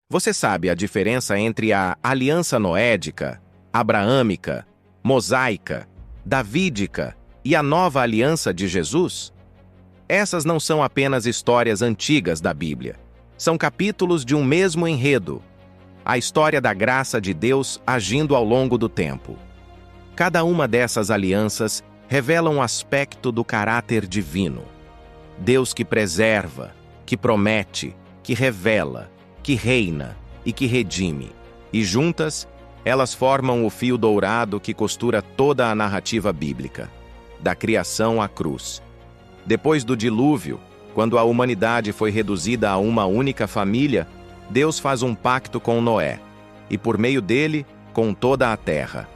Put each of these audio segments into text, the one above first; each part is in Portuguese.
Você sabe a diferença entre a aliança noédica, abraâmica, mosaica, davídica e a nova aliança de Jesus? Essas não são apenas histórias antigas da Bíblia. São capítulos de um mesmo enredo, a história da graça de Deus agindo ao longo do tempo. Cada uma dessas alianças revela um aspecto do caráter divino. Deus que preserva, que promete, que revela, que reina e que redime. E juntas, elas formam o fio dourado que costura toda a narrativa bíblica, da criação à cruz. Depois do dilúvio, quando a humanidade foi reduzida a uma única família, Deus faz um pacto com Noé, e por meio dele, com toda a terra.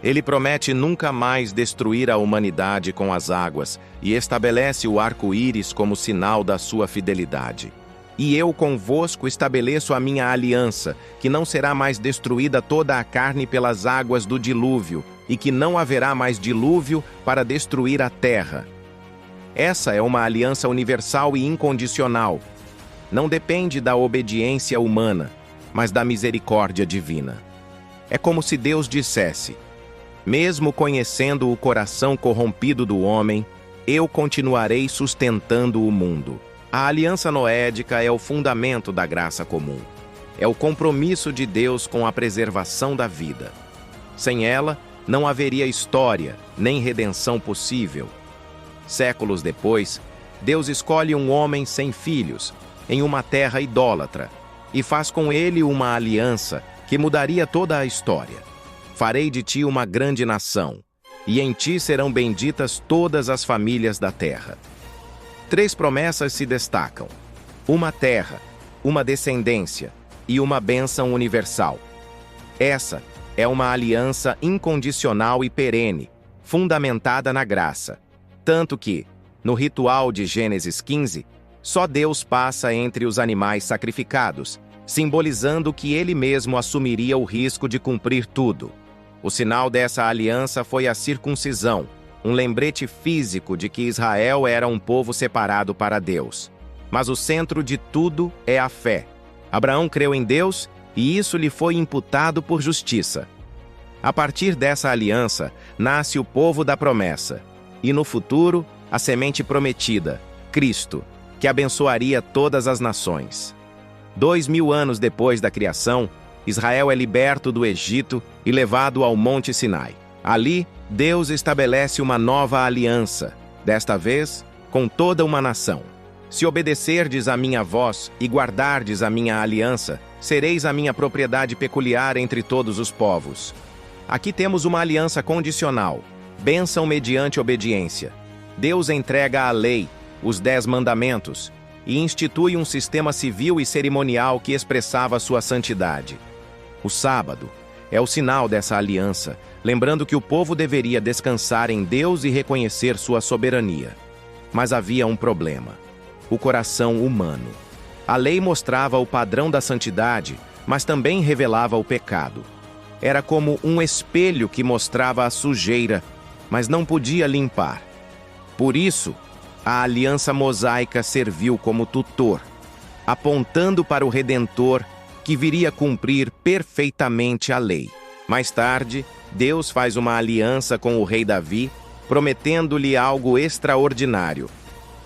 Ele promete nunca mais destruir a humanidade com as águas e estabelece o arco-íris como sinal da sua fidelidade. E eu convosco estabeleço a minha aliança, que não será mais destruída toda a carne pelas águas do dilúvio, e que não haverá mais dilúvio para destruir a terra. Essa é uma aliança universal e incondicional. Não depende da obediência humana, mas da misericórdia divina. É como se Deus dissesse: mesmo conhecendo o coração corrompido do homem, eu continuarei sustentando o mundo. A aliança noédica é o fundamento da graça comum. É o compromisso de Deus com a preservação da vida. Sem ela, não haveria história, nem redenção possível. Séculos depois, Deus escolhe um homem sem filhos, em uma terra idólatra, e faz com ele uma aliança que mudaria toda a história. Farei de ti uma grande nação, e em ti serão benditas todas as famílias da terra. 3 promessas se destacam: uma terra, uma descendência e uma bênção universal. Essa é uma aliança incondicional e perene, fundamentada na graça. Tanto que, no ritual de Gênesis 15, só Deus passa entre os animais sacrificados, simbolizando que ele mesmo assumiria o risco de cumprir tudo. O sinal dessa aliança foi a circuncisão, um lembrete físico de que Israel era um povo separado para Deus. Mas o centro de tudo é a fé. Abraão creu em Deus e isso lhe foi imputado por justiça. A partir dessa aliança, nasce o povo da promessa, e no futuro, a semente prometida, Cristo, que abençoaria todas as nações. 2000 anos depois da criação, Israel é liberto do Egito e levado ao Monte Sinai. Ali, Deus estabelece uma nova aliança, desta vez, com toda uma nação. Se obedecerdes à minha voz e guardardes a minha aliança, sereis a minha propriedade peculiar entre todos os povos. Aqui temos uma aliança condicional, bênção mediante obediência. Deus entrega a lei, os 10 mandamentos, e institui um sistema civil e cerimonial que expressava sua santidade. O sábado é o sinal dessa aliança, lembrando que o povo deveria descansar em Deus e reconhecer sua soberania. Mas havia um problema: o coração humano. A lei mostrava o padrão da santidade, mas também revelava o pecado. Era como um espelho que mostrava a sujeira, mas não podia limpar. Por isso, a aliança mosaica serviu como tutor, apontando para o Redentor que viria cumprir perfeitamente a lei. Mais tarde, Deus faz uma aliança com o rei Davi, prometendo-lhe algo extraordinário: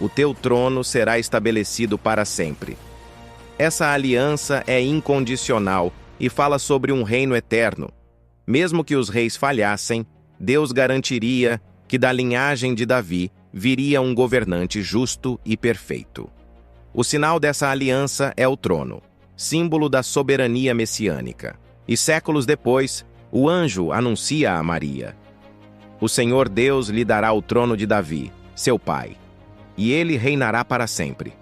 o teu trono será estabelecido para sempre. Essa aliança é incondicional e fala sobre um reino eterno. Mesmo que os reis falhassem, Deus garantiria que da linhagem de Davi viria um governante justo e perfeito. O sinal dessa aliança é o trono, símbolo da soberania messiânica. E séculos depois, o anjo anuncia a Maria: o Senhor Deus lhe dará o trono de Davi, seu pai, e ele reinará para sempre.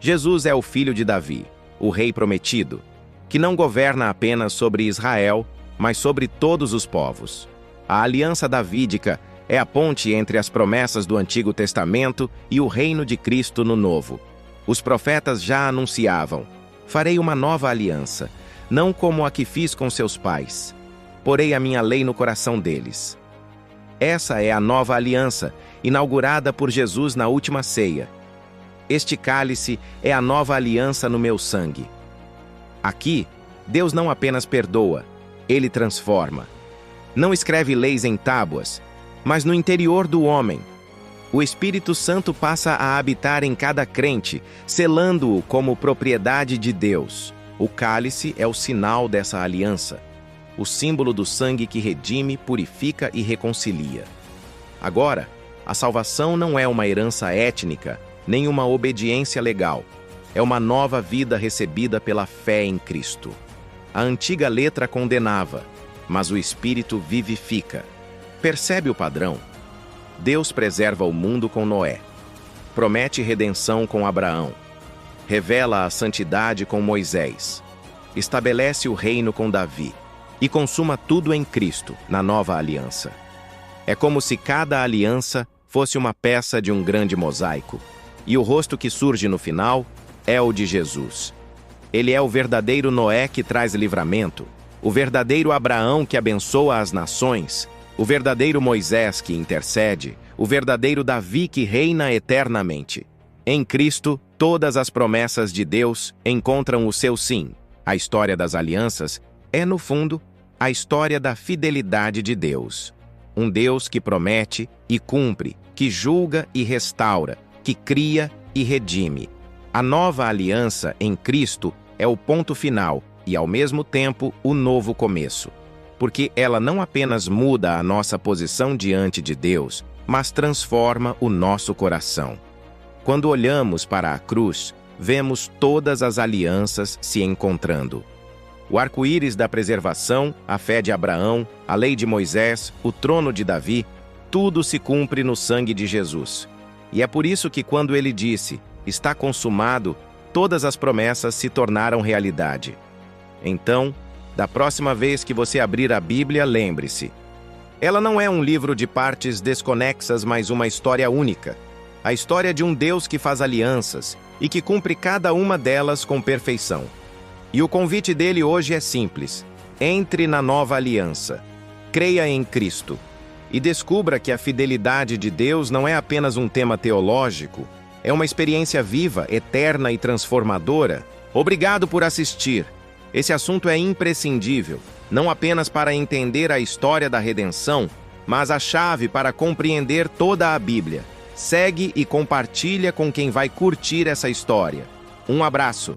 Jesus é o filho de Davi, o rei prometido, que não governa apenas sobre Israel, mas sobre todos os povos. A aliança davídica é a ponte entre as promessas do Antigo Testamento e o reino de Cristo no Novo. Os profetas já anunciavam: farei uma nova aliança, não como a que fiz com seus pais. Porei a minha lei no coração deles. Essa é a nova aliança, inaugurada por Jesus na última ceia. Este cálice é a nova aliança no meu sangue. Aqui, Deus não apenas perdoa, Ele transforma. Não escreve leis em tábuas, mas no interior do homem. O Espírito Santo passa a habitar em cada crente, selando-o como propriedade de Deus. O cálice é o sinal dessa aliança, o símbolo do sangue que redime, purifica e reconcilia. Agora, a salvação não é uma herança étnica, nem uma obediência legal. É uma nova vida recebida pela fé em Cristo. A antiga letra condenava, mas o Espírito vivifica. Percebe o padrão? Deus preserva o mundo com Noé. Promete redenção com Abraão. Revela a santidade com Moisés. Estabelece o reino com Davi. E consuma tudo em Cristo, na nova aliança. É como se cada aliança fosse uma peça de um grande mosaico. E o rosto que surge no final é o de Jesus. Ele é o verdadeiro Noé que traz livramento, o verdadeiro Abraão que abençoa as nações, o verdadeiro Moisés que intercede, o verdadeiro Davi que reina eternamente. Em Cristo, todas as promessas de Deus encontram o seu sim. A história das alianças é, no fundo, a história da fidelidade de Deus. Um Deus que promete e cumpre, que julga e restaura, que cria e redime. A nova aliança em Cristo é o ponto final e, ao mesmo tempo, o novo começo. Porque ela não apenas muda a nossa posição diante de Deus, mas transforma o nosso coração. Quando olhamos para a cruz, vemos todas as alianças se encontrando. O arco-íris da preservação, a fé de Abraão, a lei de Moisés, o trono de Davi, tudo se cumpre no sangue de Jesus. E é por isso que quando ele disse, está consumado, todas as promessas se tornaram realidade. Então, da próxima vez que você abrir a Bíblia, lembre-se. Ela não é um livro de partes desconexas, mas uma história única. A história de um Deus que faz alianças e que cumpre cada uma delas com perfeição. E o convite dele hoje é simples. Entre na nova aliança. Creia em Cristo. E descubra que a fidelidade de Deus não é apenas um tema teológico, é uma experiência viva, eterna e transformadora. Obrigado por assistir. Esse assunto é imprescindível, não apenas para entender a história da redenção, mas a chave para compreender toda a Bíblia. Segue e compartilha com quem vai curtir essa história. Um abraço.